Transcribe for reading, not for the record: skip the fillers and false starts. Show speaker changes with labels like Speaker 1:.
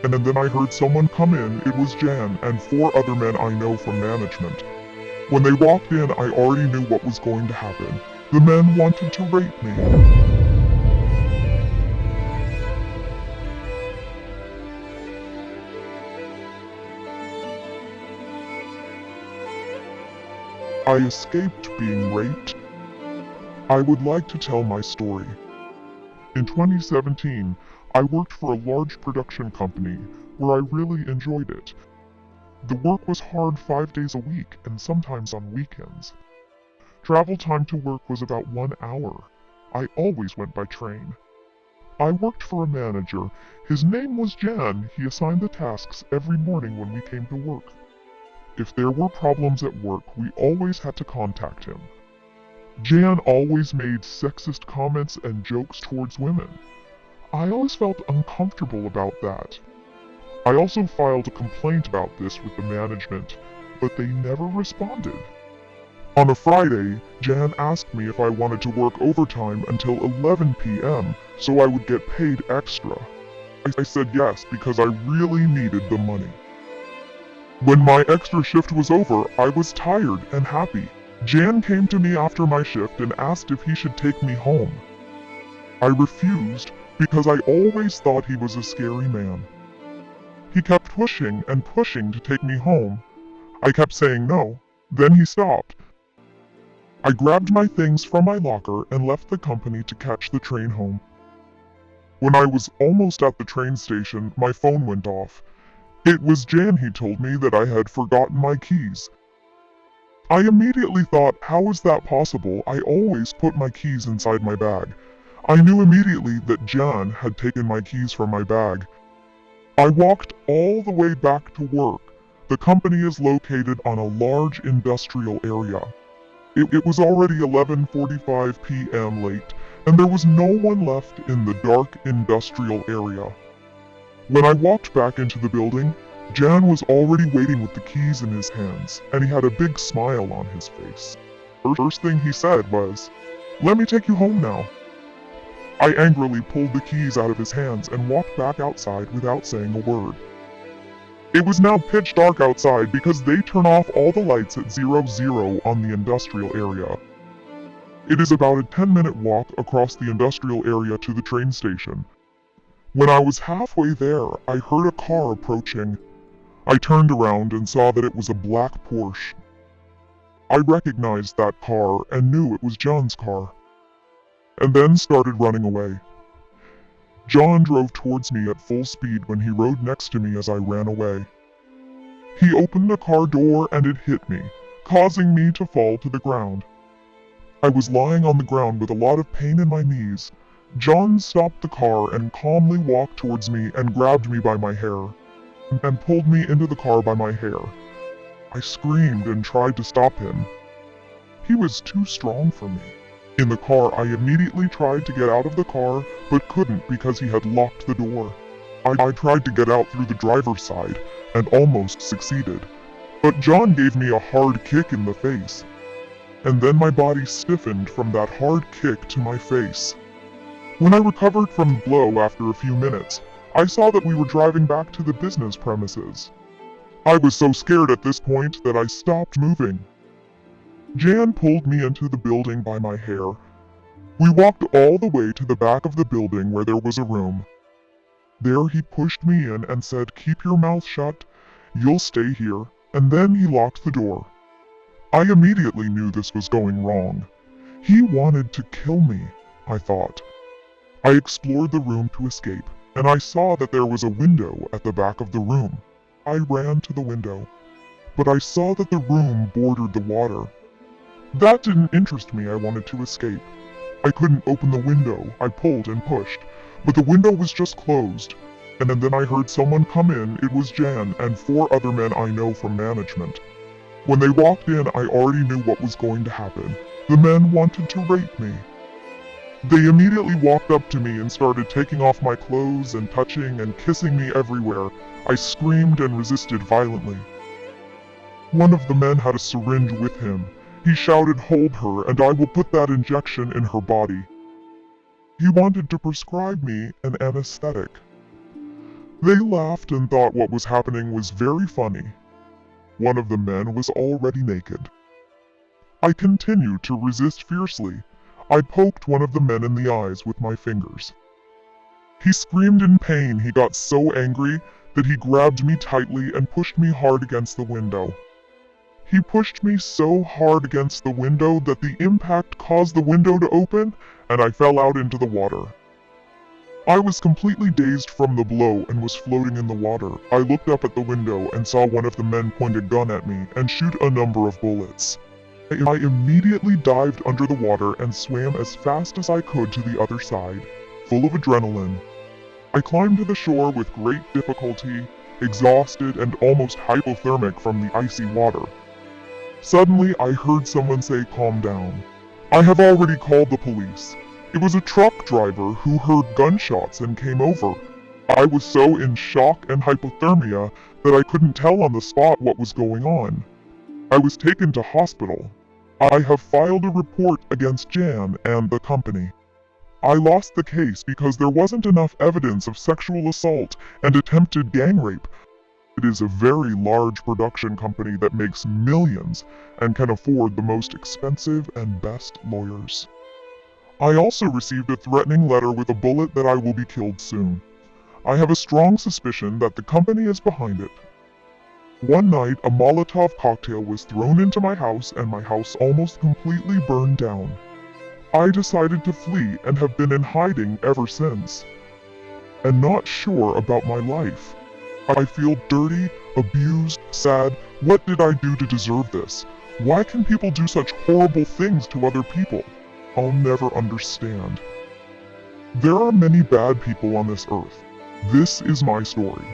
Speaker 1: And then I heard someone come in. It was Jan and 4 other men I know from management. When they walked in, I already knew what was going to happen. The men wanted to rape me. I escaped being raped. I would like to tell my story. In 2017, I worked for a large production company where I really enjoyed it. The work was hard 5 days a week and sometimes on weekends. Travel time to work was about 1 hour. I always went by train. I worked for a manager. His name was Jan. He assigned the tasks every morning when we came to work. If there were problems at work, we always had to contact him. Jan always made sexist comments and jokes towards women. I always felt uncomfortable about that. I also filed a complaint about this with the management, but they never responded. On a Friday, Jan asked me if I wanted to work overtime until 11 p.m. so I would get paid extra. I said yes because I really needed the money. When my extra shift was over, I was tired and happy. Jan came to me after my shift and asked if he should take me home. I refused because I always thought he was a scary man. He kept pushing and pushing to take me home. I kept saying no. Then he stopped. I grabbed my things from my locker and left the company to catch the train home. When I was almost at the train station, my phone went off. It was Jan. He told me that I had forgotten my keys. I immediately thought, how is that possible? I always put my keys inside my bag. I knew immediately that Jan had taken my keys from my bag. I walked all the way back to work. The company is located on a large industrial area. It was already 11:45 p.m. late, and there was no one left in the dark industrial area. When I walked back into the building, Jan was already waiting with the keys in his hands, and he had a big smile on his face. First thing he said was, "Let me take you home now." I angrily pulled the keys out of his hands and walked back outside without saying a word. It was now pitch dark outside because they turn off all the lights at 00 on the industrial area. It is about a 10-minute walk across the industrial area to the train station. When I was halfway there, I heard a car approaching. I turned around and saw that it was a black Porsche. I recognized that car and knew it was John's car, and then started running away. John drove towards me at full speed when he rode next to me as I ran away. He opened the car door and it hit me, causing me to fall to the ground. I was lying on the ground with a lot of pain in my knees. John stopped the car and calmly walked towards me and grabbed me by my hair, and pulled me into the car by my hair. I screamed and tried to stop him. He was too strong for me. In the car, I immediately tried to get out of the car, but couldn't because he had locked the door. I tried to get out through the driver's side, and almost succeeded. But John gave me a hard kick in the face. And then my body stiffened from that hard kick to my face. When I recovered from the blow after a few minutes, I saw that we were driving back to the business premises. I was so scared at this point that I stopped moving. Jan pulled me into the building by my hair. We walked all the way to the back of the building where there was a room. There he pushed me in and said, "Keep your mouth shut, you'll stay here," and then he locked the door. I immediately knew this was going wrong. He wanted to kill me, I thought. I explored the room to escape, and I saw that there was a window at the back of the room. I ran to the window, but I saw that the room bordered the water. That didn't interest me. I wanted to escape. I couldn't open the window. I pulled and pushed, but the window was just closed. And then I heard someone come in. It was Jan and 4 other men I know from management. When they walked in, I already knew what was going to happen. The men wanted to rape me. They immediately walked up to me and started taking off my clothes and touching and kissing me everywhere. I screamed and resisted violently. One of the men had a syringe with him. He shouted, "Hold her, and I will put that injection in her body." He wanted to prescribe me an anesthetic. They laughed and thought what was happening was very funny. One of the men was already naked. I continued to resist fiercely. I poked one of the men in the eyes with my fingers. He screamed in pain. He got so angry that he grabbed me tightly and pushed me hard against the window. He pushed me so hard against the window that the impact caused the window to open and I fell out into the water. I was completely dazed from the blow and was floating in the water. I looked up at the window and saw one of the men point a gun at me and shoot a number of bullets. I immediately dived under the water and swam as fast as I could to the other side, full of adrenaline. I climbed to the shore with great difficulty, exhausted and almost hypothermic from the icy water. Suddenly, I heard someone say, "Calm down. I have already called the police." It was a truck driver who heard gunshots and came over. I was so in shock and hypothermia that I couldn't tell on the spot what was going on. I was taken to hospital. I have filed a report against Jan and the company. I lost the case because there wasn't enough evidence of sexual assault and attempted gang rape. It is a very large production company that makes millions and can afford the most expensive and best lawyers. I also received a threatening letter with a bullet that I will be killed soon. I have a strong suspicion that the company is behind it. One night, a Molotov cocktail was thrown into my house and my house almost completely burned down. I decided to flee and have been in hiding ever since. And not sure about my life. I feel dirty, abused, sad. What did I do to deserve this? Why can people do such horrible things to other people? I'll never understand. There are many bad people on this earth. This is my story.